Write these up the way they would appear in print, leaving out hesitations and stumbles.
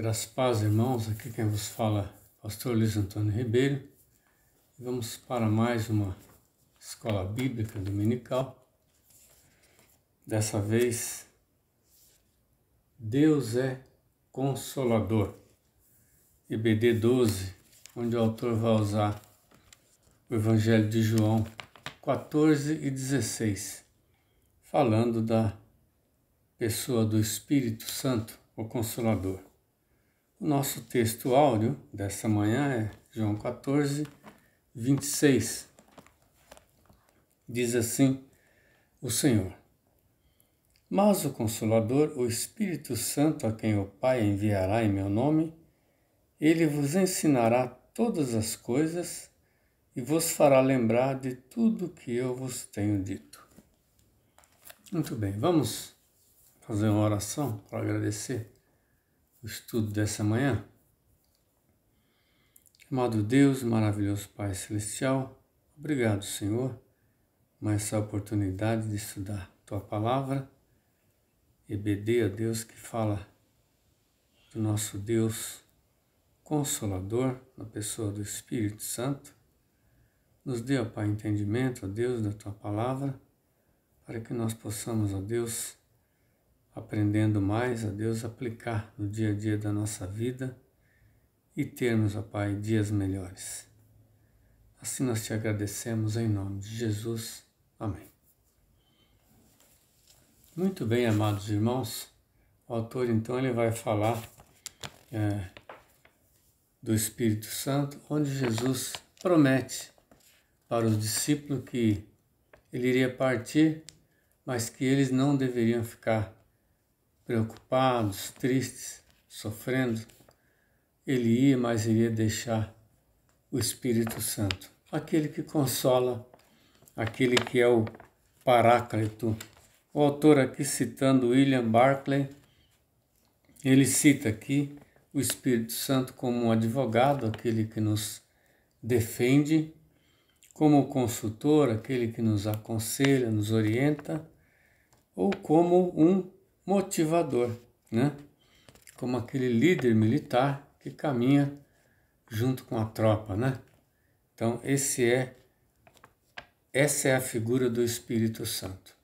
Graças a paz, irmãos, aqui quem vos fala é o pastor Luiz Antônio Ribeiro. E vamos para mais uma escola bíblica dominical. Dessa vez, Deus é Consolador, EBD 12, onde o autor vai usar o Evangelho de João 14 e 16, falando da pessoa do Espírito Santo, o Consolador. O nosso texto áudio dessa manhã é João 14, 26. Diz assim o Senhor: Mas o Consolador, o Espírito Santo, a quem o Pai enviará em meu nome, ele vos ensinará todas as coisas e vos fará lembrar de tudo que eu vos tenho dito. Muito bem, vamos fazer uma oração para agradecer o estudo dessa manhã. Amado Deus, maravilhoso Pai Celestial, obrigado, Senhor, por essa oportunidade de estudar Tua Palavra. EBD, a Deus que fala do nosso Deus Consolador, na pessoa do Espírito Santo. Nos dê, ó Pai, entendimento, ó Deus, da Tua Palavra, para que nós possamos, ó Deus, aprendendo mais, ó Deus, aplicar no dia a dia da nossa vida e termos, ó Pai, dias melhores. Assim nós te agradecemos em nome de Jesus. Amém. Muito bem, amados irmãos, o autor então ele vai falar do Espírito Santo, onde Jesus promete para os discípulos que ele iria partir, mas que eles não deveriam ficar preocupados, tristes, sofrendo. Ele ia, mas iria deixar o Espírito Santo, aquele que consola, aquele que é o Paráclito. O autor aqui, citando William Barclay, ele cita aqui o Espírito Santo como um advogado, aquele que nos defende, como consultor, aquele que nos aconselha, nos orienta, ou como um motivador, né? Como aquele líder militar que caminha junto com a tropa, né? Então, essa é a figura do Espírito Santo.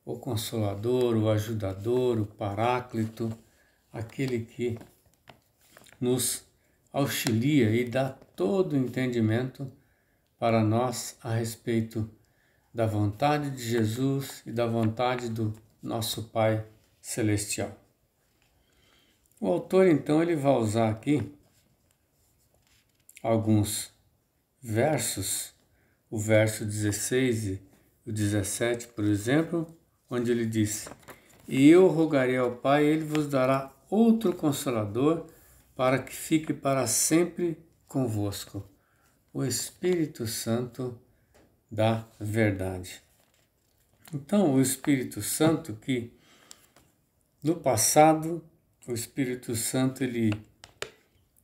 O Consolador, o Ajudador, o Paráclito, aquele que nos auxilia e dá todo o entendimento para nós a respeito da vontade de Jesus e da vontade do nosso Pai Celestial. O autor, então, ele vai usar aqui alguns versos, o verso 16 e o 17, por exemplo, onde ele diz: E eu rogarei ao Pai, ele vos dará outro Consolador, para que fique para sempre convosco, o Espírito Santo da verdade. Então, o Espírito Santo, que no passado, o Espírito Santo ele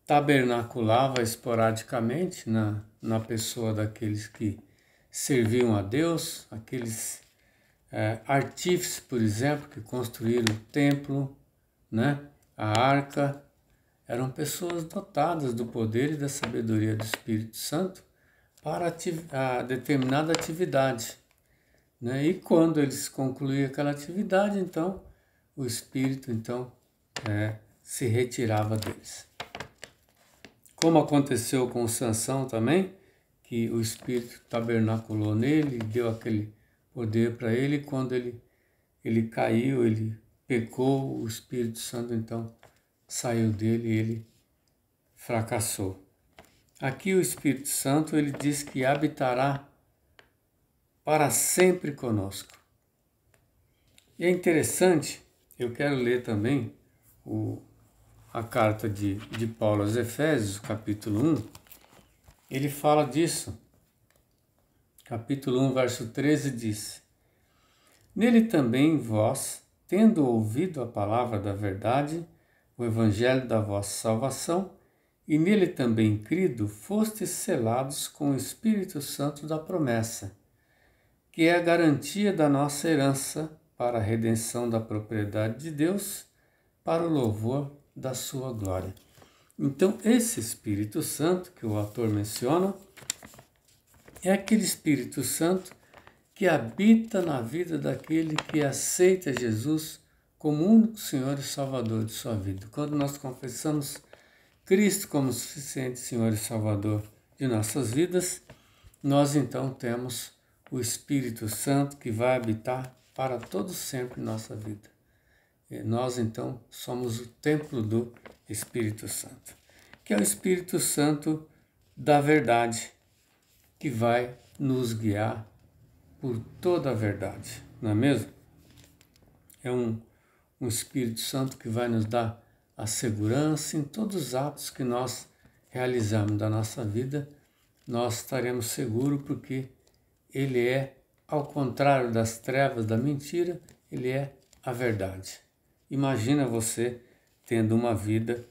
tabernaculava esporadicamente na pessoa daqueles que serviam a Deus, aqueles artífices, por exemplo, que construíram o templo, né? A arca. Eram pessoas dotadas do poder e da sabedoria do Espírito Santo para a determinada atividade, né? E quando eles concluíam aquela atividade, então, o Espírito se retirava deles. Como aconteceu com Sansão também, que o Espírito tabernaculou nele, deu aquele poder para ele, e quando ele caiu, ele pecou, o Espírito Santo então saiu dele e ele fracassou. Aqui o Espírito Santo, ele diz que habitará para sempre conosco. E é interessante, eu quero ler também a carta de Paulo aos Efésios, capítulo 1, ele fala disso. Capítulo 1, verso 13 diz: Nele também vós, tendo ouvido a palavra da verdade, o evangelho da vossa salvação, e nele também crido, fostes selados com o Espírito Santo da promessa, que é a garantia da nossa herança para a redenção da propriedade de Deus, para o louvor da sua glória. Então, esse Espírito Santo que o autor menciona é aquele Espírito Santo que habita na vida daquele que aceita Jesus como único Senhor e Salvador de sua vida. Quando nós confessamos Cristo como suficiente Senhor e Salvador de nossas vidas, nós então temos o Espírito Santo que vai habitar para todo sempre em nossa vida. E nós então somos o templo do Espírito Santo, que é o Espírito Santo da verdade, que vai nos guiar por toda a verdade, não é mesmo? É um Espírito Santo que vai nos dar a segurança em todos os atos que nós realizamos da nossa vida, nós estaremos seguros porque Ele é, ao contrário das trevas, da mentira, Ele é a verdade. Imagina você tendo uma vida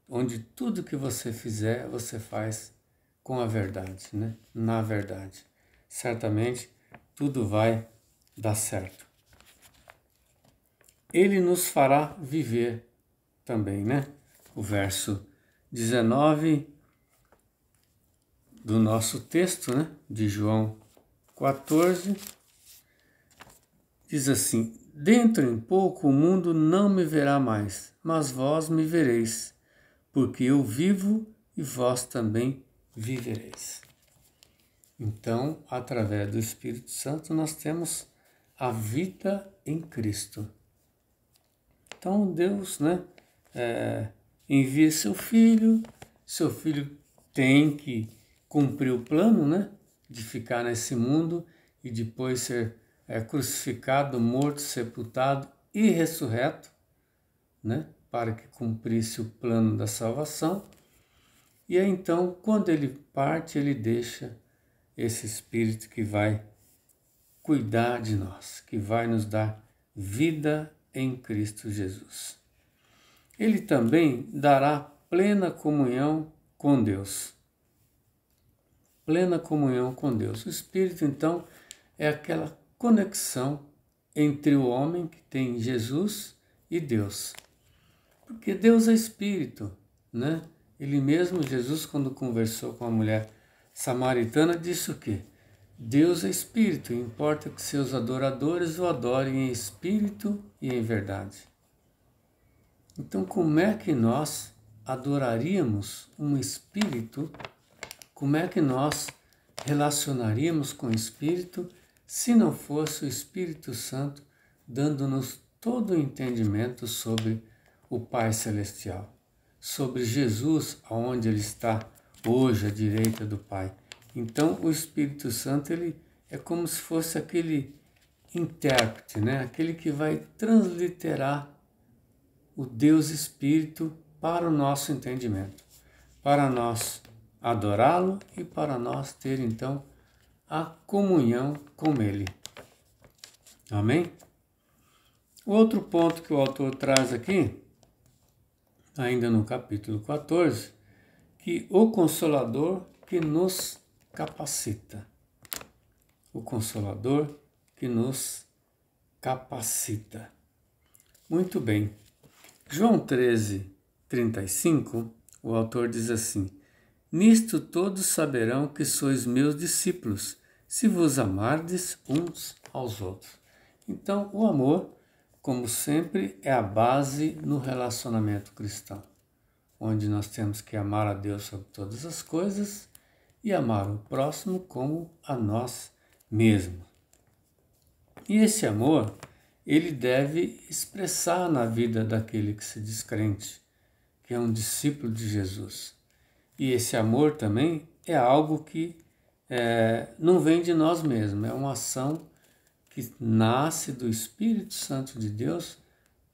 onde tudo que você fizer, você faz com a verdade, né? Na verdade. Certamente tudo vai dar certo. Ele nos fará viver também, né? O verso 19 do nosso texto, né? De João 14, diz assim: dentro em pouco o mundo não me verá mais, mas vós me vereis, porque eu vivo e vós também vivereis. Então, através do Espírito Santo, nós temos a vida em Cristo. Então, Deus, né, envia seu filho tem que cumprir o plano, né, de ficar nesse mundo e depois ser crucificado, morto, sepultado e ressurreto, né, para que cumprisse o plano da salvação. E aí, então, quando ele parte, ele deixa esse Espírito que vai cuidar de nós, que vai nos dar vida em Cristo Jesus. Ele também dará plena comunhão com Deus. Plena comunhão com Deus. O Espírito, então, é aquela conexão entre o homem que tem Jesus e Deus. Porque Deus é Espírito, né? Ele mesmo, Jesus, quando conversou com a mulher samaritana, disse o quê? Deus é Espírito, e importa que seus adoradores o adorem em Espírito e em verdade. Então, como é que nós adoraríamos um Espírito? Como é que nós relacionaríamos com o Espírito se não fosse o Espírito Santo dando-nos todo o entendimento sobre o Pai Celestial, sobre Jesus, aonde Ele está hoje à direita do Pai? Então, o Espírito Santo, ele é como se fosse aquele intérprete, né? Aquele que vai transliterar o Deus Espírito para o nosso entendimento, para nós adorá-lo e para nós ter, então, a comunhão com Ele. Amém? Outro ponto que o autor traz aqui, ainda no capítulo 14, que o Consolador que nos capacita. O Consolador que nos capacita. Muito bem. João 13, 35, o autor diz assim: nisto todos saberão que sois meus discípulos, se vos amardes uns aos outros. Então, o amor, como sempre, é a base no relacionamento cristão, onde nós temos que amar a Deus sobre todas as coisas e amar o próximo como a nós mesmos. E esse amor, ele deve expressar na vida daquele que se diz crente, que é um discípulo de Jesus. E esse amor também é algo que não vem de nós mesmos, é uma ação que nasce do Espírito Santo de Deus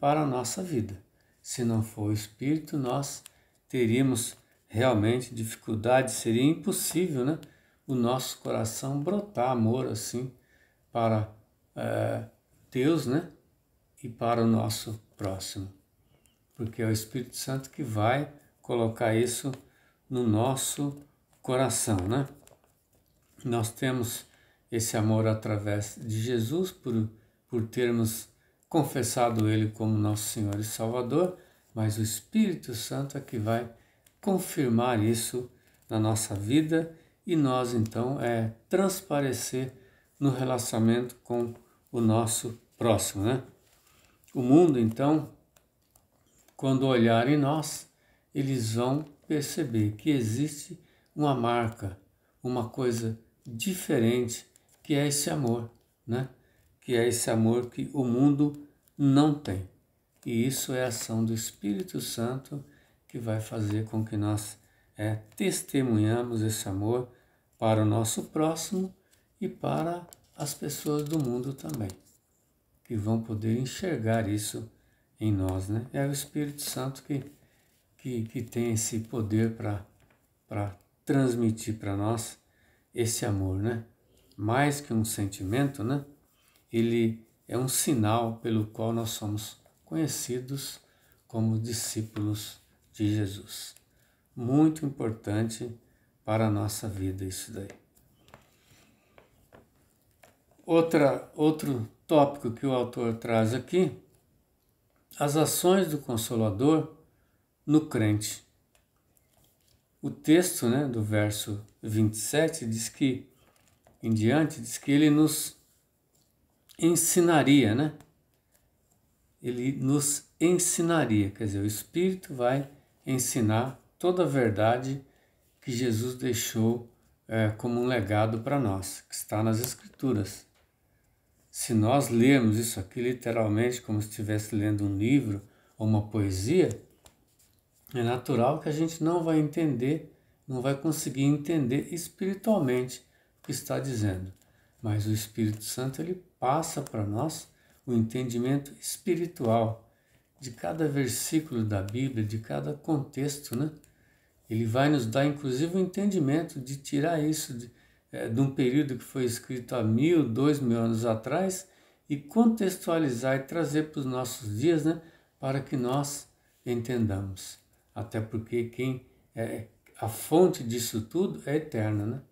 para a nossa vida. Se não for o Espírito, nós teríamos realmente dificuldade, seria impossível, né? O nosso coração brotar amor assim para Deus, né? E para o nosso próximo. Porque é o Espírito Santo que vai colocar isso no nosso coração, né? Nós temos esse amor através de Jesus, por termos confessado Ele como nosso Senhor e Salvador, mas o Espírito Santo é que vai confirmar isso na nossa vida e nós então transparecer no relacionamento com o nosso próximo, né? O mundo então, quando olhar em nós, eles vão perceber que existe uma marca, uma coisa diferente, que é esse amor, né? Que é esse amor que o mundo não tem. E isso é a ação do Espírito Santo que vai fazer com que nós testemunhamos esse amor para o nosso próximo e para as pessoas do mundo também, que vão poder enxergar isso em nós, né? É o Espírito Santo que tem esse poder para transmitir para nós esse amor, né? Mais que um sentimento, né? Ele é um sinal pelo qual nós somos conhecidos como discípulos de Jesus. Muito importante para a nossa vida isso daí. Outro tópico que o autor traz aqui, as ações do Consolador no crente. O texto, né, do verso 27 diz que, em diante, diz que ele nos ensinaria, né? Ele nos ensinaria, quer dizer, o Espírito vai ensinar toda a verdade que Jesus deixou como um legado para nós, que está nas Escrituras. Se nós lermos isso aqui literalmente como se estivesse lendo um livro ou uma poesia, é natural que a gente não vai entender, não vai conseguir entender espiritualmente o que está dizendo. Mas o Espírito Santo, ele passa para nós o entendimento espiritual de cada versículo da Bíblia, de cada contexto, né? Ele vai nos dar, inclusive, o entendimento de tirar isso de um período que foi escrito há 1000, 2000 anos atrás e contextualizar e trazer para os nossos dias, né? Para que nós entendamos. Até porque a fonte disso tudo é eterna, né?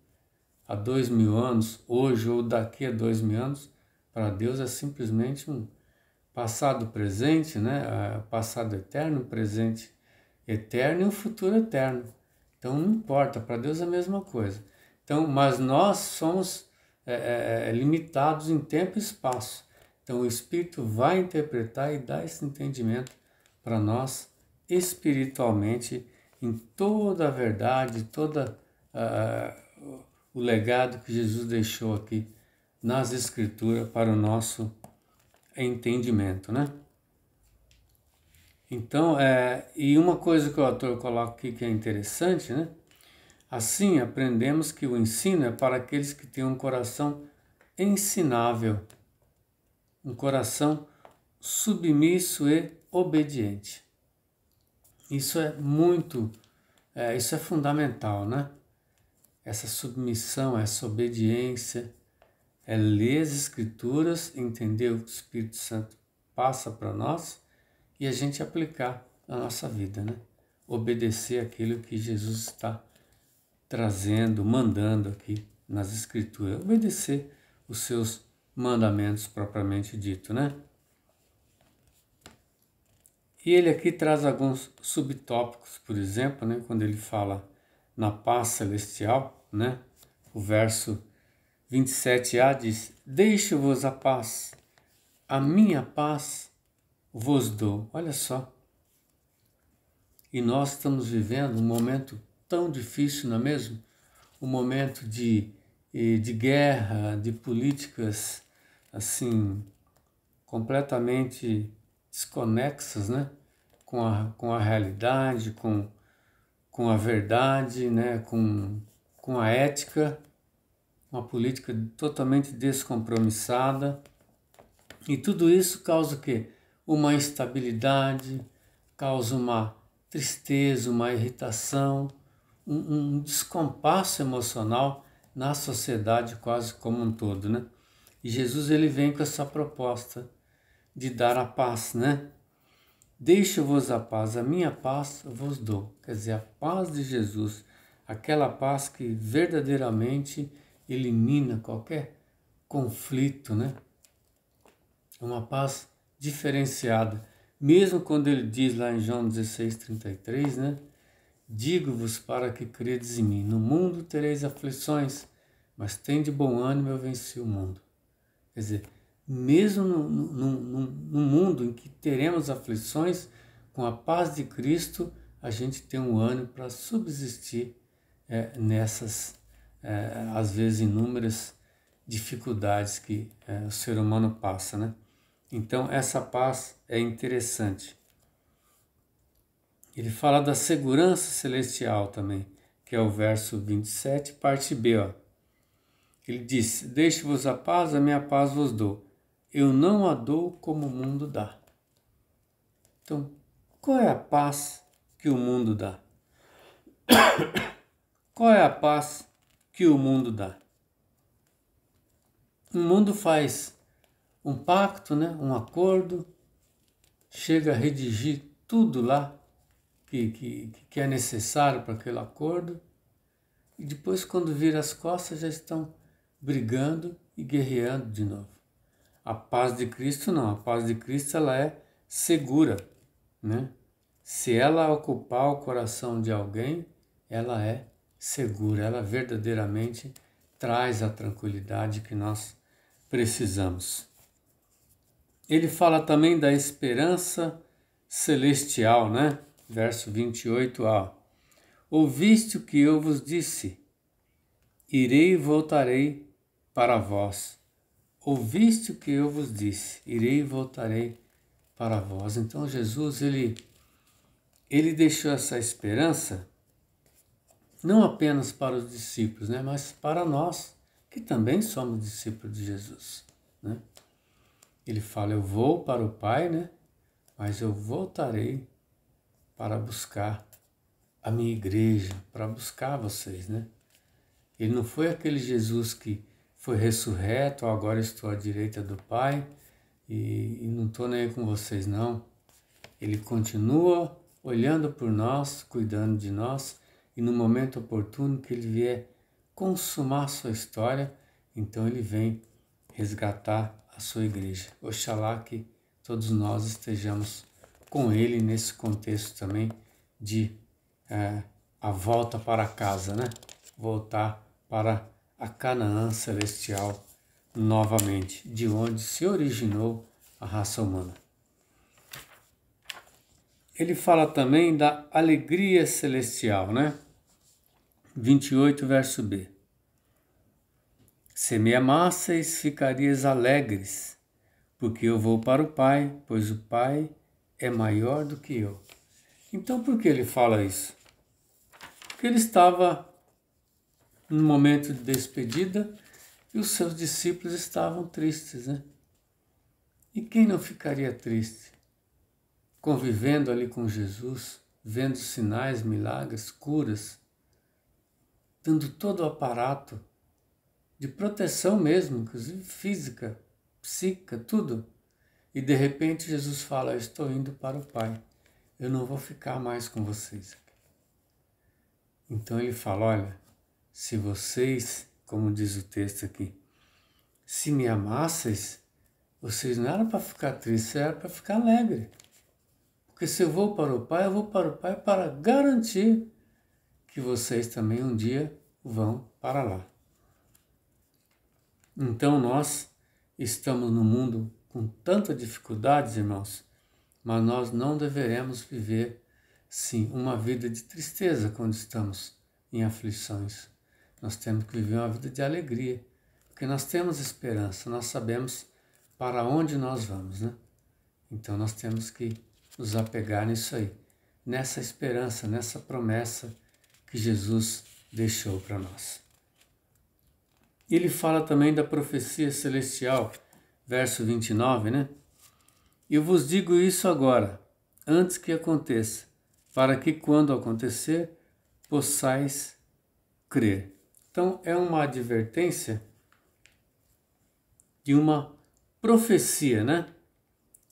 Há 2000 anos, hoje ou daqui a 2000 anos, para Deus é simplesmente um passado presente, né? Passado eterno, presente eterno e um futuro eterno. Então não importa, para Deus é a mesma coisa. Então, mas nós somos limitados em tempo e espaço. Então o Espírito vai interpretar e dar esse entendimento para nós espiritualmente em toda a verdade, toda o legado que Jesus deixou aqui nas Escrituras para o nosso entendimento, né? Então, e uma coisa que o autor coloca aqui que é interessante, né? Assim, aprendemos que o ensino é para aqueles que têm um coração ensinável, um coração submisso e obediente. Isso é isso é fundamental, né? Essa submissão, essa obediência, ler as Escrituras, entender o que o Espírito Santo passa para nós e a gente aplicar na nossa vida, né? Obedecer aquilo que Jesus está trazendo, mandando aqui nas Escrituras. Obedecer os seus mandamentos propriamente dito, né? E ele aqui traz alguns subtópicos, por exemplo, né? Quando ele fala na paz celestial, né? O verso 27a diz: deixo-vos a paz, a minha paz vos dou. Olha só. E nós estamos vivendo um momento tão difícil, não é mesmo? Um momento de guerra, de políticas assim completamente desconexas, né? Com a realidade, com a verdade, né? Com a ética, uma política totalmente descompromissada. E tudo isso causa o quê? Uma instabilidade, causa uma tristeza, uma irritação, um descompasso emocional na sociedade quase como um todo, né? E Jesus ele vem com essa proposta de dar a paz, né? Deixo-vos a paz, a minha paz vos dou. Quer dizer, a paz de Jesus, aquela paz que verdadeiramente elimina qualquer conflito, né? Uma paz diferenciada, Mesmo quando ele diz lá em João 16:33, né? Digo-vos para que credes em mim. No mundo tereis aflições, mas tende bom ânimo, eu venci o mundo. Quer dizer, mesmo no mundo em que teremos aflições, com a paz de Cristo, a gente tem um ânimo para subsistir nessas, às vezes, inúmeras dificuldades que o ser humano passa, né? Então, essa paz é interessante. Ele fala da segurança celestial também, que é o verso 27, parte B, ó. Ele diz: deixe-vos a paz, a minha paz vos dou. Eu não a dou como o mundo dá. Então, qual é a paz que o mundo dá? Qual é a paz que o mundo dá? O mundo faz um pacto, né? Um acordo, chega a redigir tudo lá que é necessário para aquele acordo, e depois, quando vira as costas, já estão brigando e guerreando de novo. A paz de Cristo não, a paz de Cristo ela é segura, né? Se ela ocupar o coração de alguém, ela é segura, ela verdadeiramente traz a tranquilidade que nós precisamos. Ele fala também da esperança celestial, né? Verso 28a. Ouviste o que eu vos disse, irei e voltarei para vós. Ouviste o que eu vos disse, irei e voltarei para vós. Então Jesus, ele deixou essa esperança não apenas para os discípulos, né, mas para nós, que também somos discípulos de Jesus, né? Ele fala, eu vou para o Pai, né, mas eu voltarei para buscar a minha igreja, para buscar vocês, né? Ele não foi aquele Jesus que foi ressurreto, agora estou à direita do Pai e não estou nem aí com vocês, não. Ele continua olhando por nós, cuidando de nós, e no momento oportuno que ele vier consumar a sua história, então ele vem resgatar a sua igreja. Oxalá que todos nós estejamos com ele nesse contexto também de a volta para casa, né? Voltar para a Canaã celestial novamente, de onde se originou a raça humana. Ele fala também da alegria celestial, né? 28, verso B. Se me amasseis, ficarias alegres, porque eu vou para o Pai, pois o Pai é maior do que eu. Então, por que ele fala isso? Porque ele estava num momento de despedida e os seus discípulos estavam tristes, né? E quem não ficaria triste? Convivendo ali com Jesus, vendo sinais, milagres, curas, dando todo o aparato de proteção mesmo, inclusive física, psíquica, tudo. E de repente Jesus fala, eu estou indo para o Pai, eu não vou ficar mais com vocês aqui. Então ele fala, olha, se vocês, como diz o texto aqui, se me amasseis, vocês não eram para ficar tristes, era para ficar alegre. Porque se eu vou para o Pai, eu vou para o Pai para garantir que vocês também um dia vão para lá. Então nós estamos no mundo com tantas dificuldades, irmãos, mas nós não deveremos viver, sim, uma vida de tristeza quando estamos em aflições. Nós temos que viver uma vida de alegria, porque nós temos esperança, nós sabemos para onde nós vamos, né? Então nós temos que nos apegar nisso aí, nessa esperança, nessa promessa que Jesus deixou para nós. Ele fala também da profecia celestial, verso 29, né? Eu vos digo isso agora, antes que aconteça, para que quando acontecer, possais crer. Então, é uma advertência de uma profecia, né?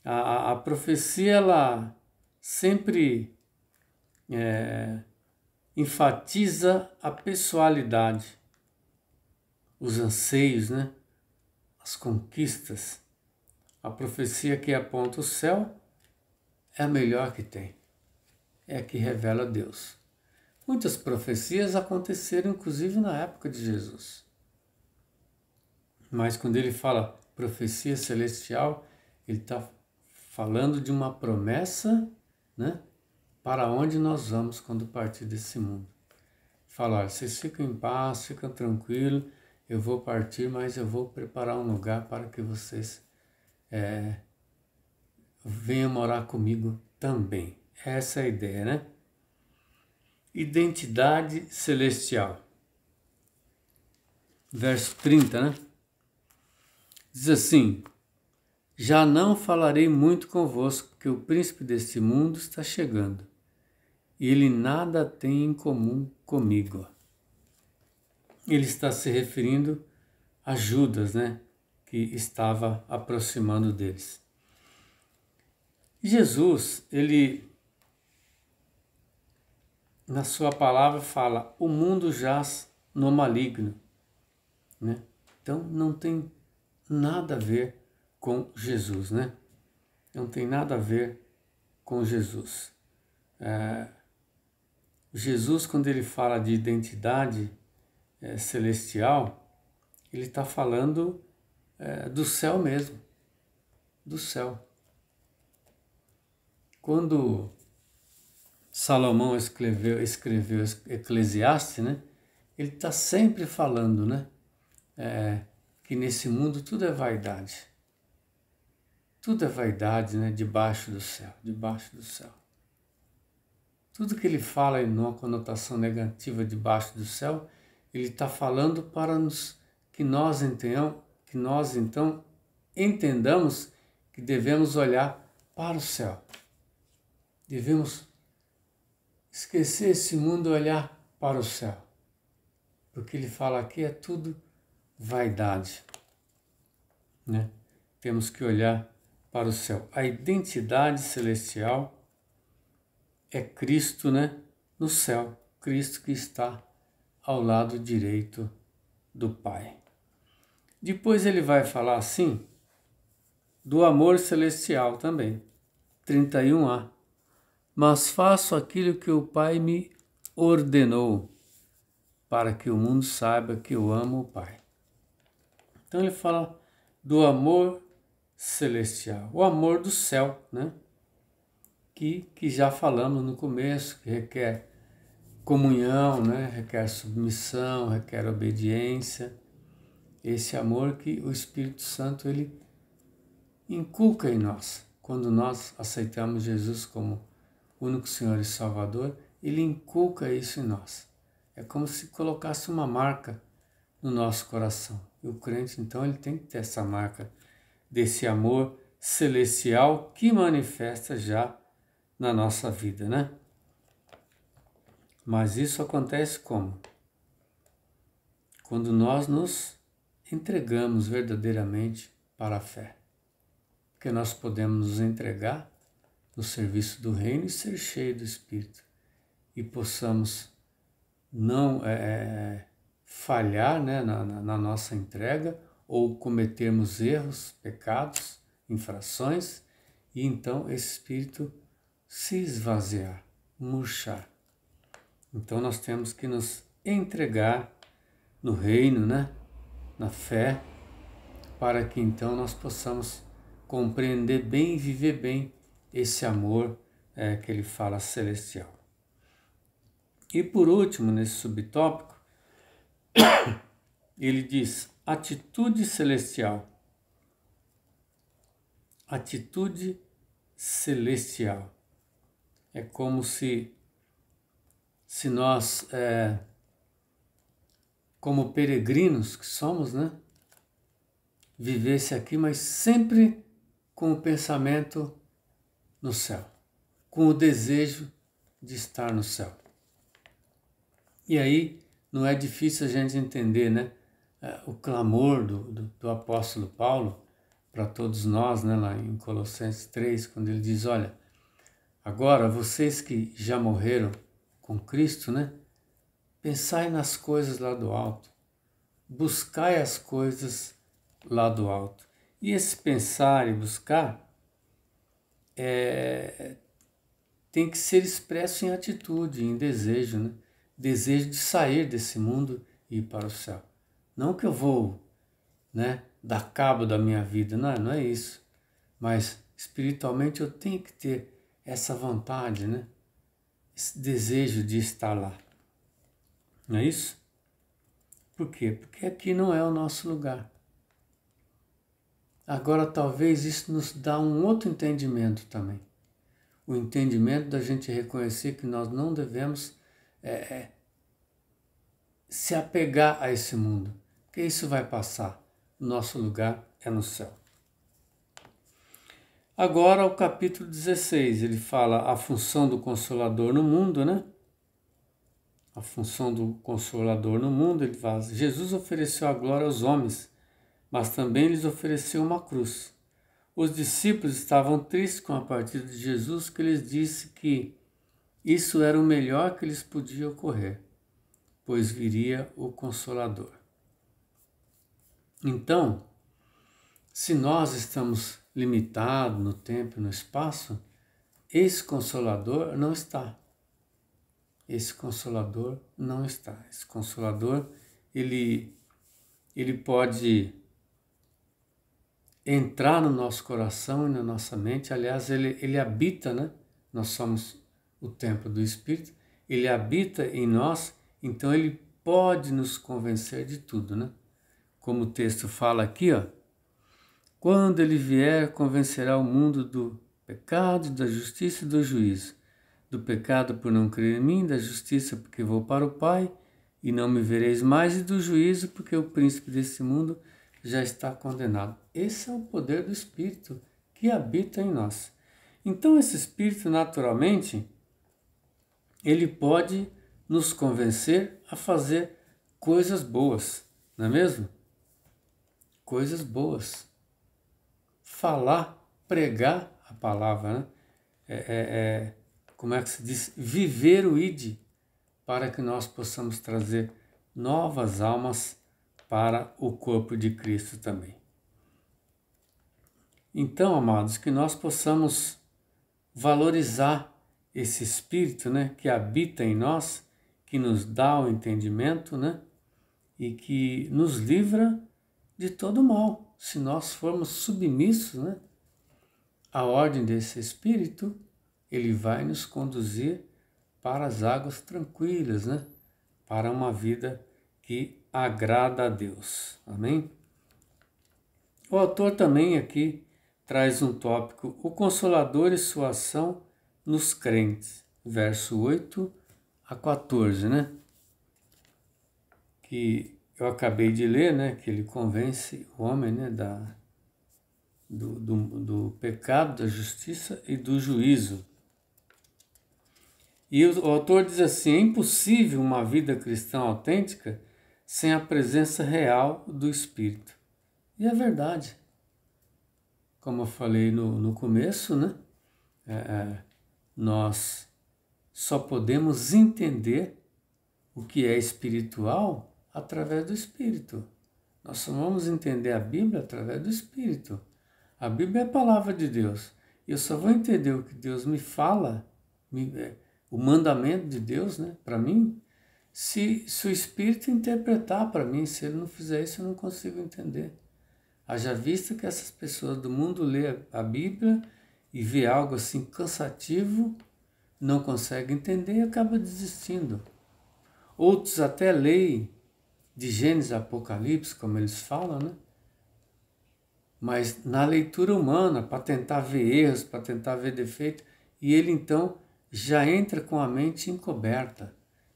A profecia, ela sempre enfatiza a pessoalidade, os anseios, né? As conquistas. A profecia que aponta o céu é a melhor que tem. É a que revela Deus. Muitas profecias aconteceram, inclusive, na época de Jesus. Mas quando ele fala profecia celestial, ele está falando de uma promessa, né, para onde nós vamos quando partir desse mundo. Fala, olha, vocês ficam em paz, ficam tranquilos, eu vou partir, mas eu vou preparar um lugar para que vocês venham morar comigo também. Essa é a ideia, né? Identidade celestial. Verso 30, né? Diz assim: já não falarei muito convosco, que o príncipe deste mundo está chegando, e ele nada tem em comum comigo. Ele está se referindo a Judas, né? Que estava aproximando deles. Jesus, ele, na sua palavra, fala: o mundo jaz no maligno, né? Então não tem nada a ver com Jesus, né? Não tem nada a ver com Jesus. Jesus, quando ele fala de identidade celestial, ele está falando do céu mesmo, do céu. Quando Salomão escreveu Eclesiastes, né? Ele está sempre falando, né? Que nesse mundo tudo é vaidade. Tudo é vaidade, né? Debaixo do céu, debaixo do céu. Tudo que ele fala em uma conotação negativa debaixo do céu, ele está falando para que nós então entendamos que devemos olhar para o céu. Devemos esquecer esse mundo e olhar para o céu. Porque ele fala aqui é tudo vaidade, né? Temos que olhar para o céu. A identidade celestial é Cristo, né? No céu. Cristo que está ao lado direito do Pai. Depois ele vai falar assim do amor celestial também. 31a. Mas faço aquilo que o Pai me ordenou, para que o mundo saiba que eu amo o Pai. Então ele fala do amor celestial, o amor do céu, né? Que já falamos no começo, que requer comunhão, né? Requer submissão, requer obediência. Esse amor que o Espírito Santo ele inculca em nós. Quando nós aceitamos Jesus como único Senhor e Salvador, ele inculca isso em nós. É como se colocasse uma marca no nosso coração. E o crente, então, ele tem que ter essa marca desse amor celestial que manifesta já na nossa vida, né? Mas isso acontece como? Quando nós nos entregamos verdadeiramente para a fé. Porque nós podemos nos entregar no serviço do reino e ser cheio do Espírito. E possamos não falhar, né, na nossa entrega ou cometermos erros, pecados, infrações, e então esse Espírito se esvaziar, murchar. Então nós temos que nos entregar no reino, né, na fé, para que então nós possamos compreender bem e viver bem esse amor que ele fala celestial. E por último, nesse subtópico, ele diz atitude celestial. Atitude celestial. É como se nós, como peregrinos que somos, né, vivesse aqui, mas sempre com o pensamento no céu, com o desejo de estar no céu. E aí não é difícil a gente entender, né, o clamor do apóstolo Paulo para todos nós, né, lá em Colossenses 3, quando ele diz, olha, agora vocês que já morreram com Cristo, né, pensai nas coisas lá do alto, buscai as coisas lá do alto. E esse pensar e buscar tem que ser expresso em atitude, em desejo, né? Desejo de sair desse mundo e ir para o céu. Não que eu vou, né, dar cabo da minha vida, não é isso. Mas espiritualmente eu tenho que ter essa vontade, né? Esse desejo de estar lá. Não é isso? Por quê? Porque aqui não é o nosso lugar. Agora talvez isso nos dá um outro entendimento também. O entendimento da gente reconhecer que nós não devemos se apegar a esse mundo, porque isso vai passar. Nosso lugar é no céu. Agora o capítulo 16, ele fala a função do Consolador no mundo, né? A função do Consolador no mundo, ele fala, Jesus ofereceu a glória aos homens, mas também lhes ofereceu uma cruz. Os discípulos estavam tristes com a partida de Jesus, que lhes disse que isso era o melhor que lhes podia ocorrer, pois viria o Consolador. Então, se nós estamos limitados no tempo e no espaço, esse Consolador não está. Esse Consolador não está. Esse Consolador, ele pode entrar no nosso coração e na nossa mente. Aliás, ele habita, né? Nós somos o templo do Espírito. Ele habita em nós, então ele pode nos convencer de tudo, né? Como o texto fala aqui, ó. Quando ele vier, convencerá o mundo do pecado, da justiça e do juízo. Do pecado por não crer em mim, da justiça porque vou para o Pai e não me vereis mais, e do juízo porque o príncipe desse mundo já está condenado. Esse é o poder do Espírito que habita em nós. Então esse Espírito, naturalmente, ele pode nos convencer a fazer coisas boas, não é mesmo? Coisas boas. Falar, pregar a palavra, né? Como é que se diz? Viver o ID, para que nós possamos trazer novas almas para o corpo de Cristo também. Então, amados, que nós possamos valorizar esse Espírito, né, que habita em nós, que nos dá o entendimento, né, e que nos livra de todo mal. Se nós formos submissos, né, à ordem desse Espírito, ele vai nos conduzir para as águas tranquilas, né, para uma vida que agrada a Deus. Amém? O autor também aqui traz um tópico, o Consolador e sua ação nos crentes, verso 8 a 14, né? Que eu acabei de ler, né? Que ele convence o homem, né? Do pecado, da justiça e do juízo. E o autor diz assim, é impossível uma vida cristã autêntica sem a presença real do Espírito. E é verdade. Como eu falei no começo, né? Nós só podemos entender o que é espiritual através do Espírito. Nós só vamos entender a Bíblia através do Espírito. A Bíblia é a palavra de Deus. Eu só vou entender o que Deus me fala, o mandamento de Deus, né, para mim, se o Espírito interpretar para mim. Se ele não fizer isso, eu não consigo entender. Haja visto que essas pessoas do mundo lê a Bíblia e vê algo assim cansativo, não consegue entender e acaba desistindo. Outros até leem de Gênesis a Apocalipse, como eles falam, né? Mas na leitura humana, para tentar ver erros, para tentar ver defeito, e ele então já entra com a mente encoberta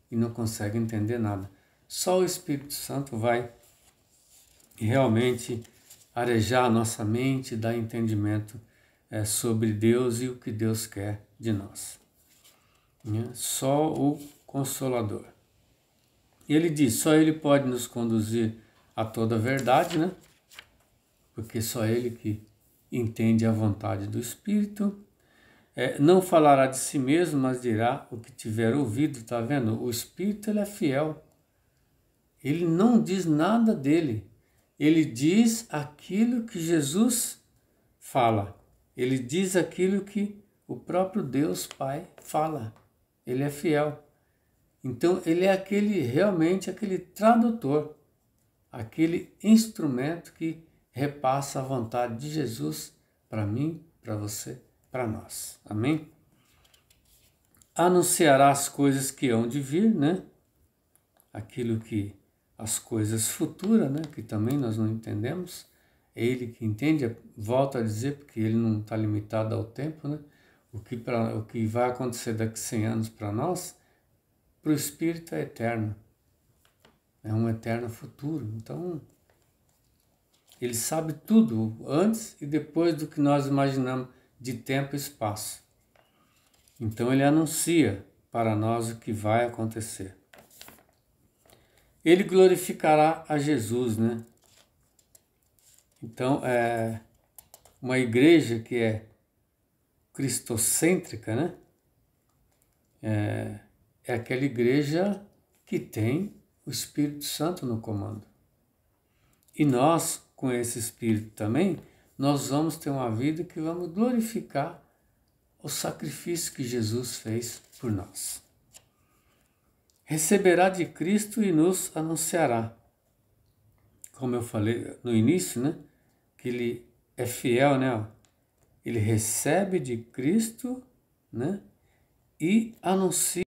e não consegue entender nada. Só o Espírito Santo vai realmente arejar a nossa mente, dar entendimento sobre Deus e o que Deus quer de nós. Só o Consolador. E ele diz, só ele pode nos conduzir a toda a verdade, né? Porque só ele que entende a vontade do Espírito. Não falará de si mesmo, mas dirá o que tiver ouvido, tá vendo? O Espírito, ele é fiel. Ele não diz nada dele. Ele diz aquilo que Jesus fala. Ele diz aquilo que o próprio Deus Pai fala. Ele é fiel. Então, ele é realmente aquele tradutor, aquele instrumento que repassa a vontade de Jesus para mim, para você, para nós. Amém? Anunciará as coisas que hão de vir, né? As coisas futuras, né? Que também nós não entendemos. É ele que entende, volto a dizer, porque ele não está limitado ao tempo, né? O que vai acontecer daqui a 100 anos para nós, para o Espírito é eterno. É um eterno futuro. Então, ele sabe tudo antes e depois do que nós imaginamos de tempo e espaço. Então, ele anuncia para nós o que vai acontecer. Ele glorificará a Jesus, né? Então, uma igreja que é cristocêntrica, né? É aquela igreja que tem o Espírito Santo no comando. E nós, com esse Espírito também, nós vamos ter uma vida que vamos glorificar o sacrifício que Jesus fez por nós. Receberá de Cristo e nos anunciará. Como eu falei no início, né? Que ele é fiel, né? Ele recebe de Cristo, né? E anuncia